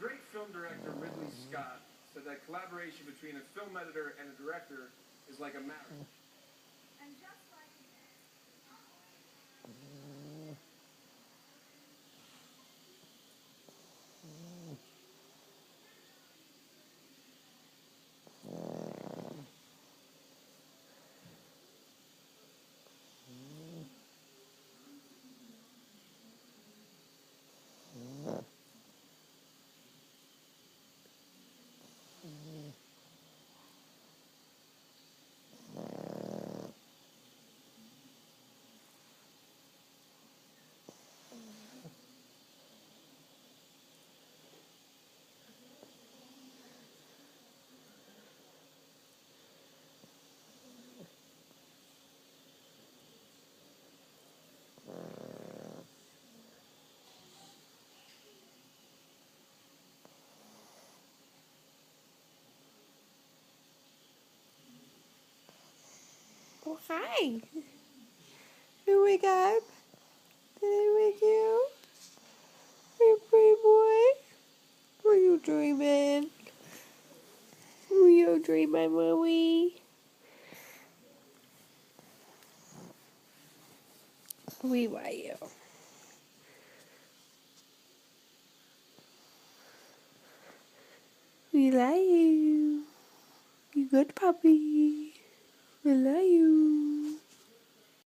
great film director Ridley Scott said that collaboration between a film editor and a director is like a marriage. And just like Oh, hi. Here we go. Did I wake you? Hey, pretty boy. What are you dreaming? What are you dreaming, Louie? We want you. We love you. You good puppy. We love you.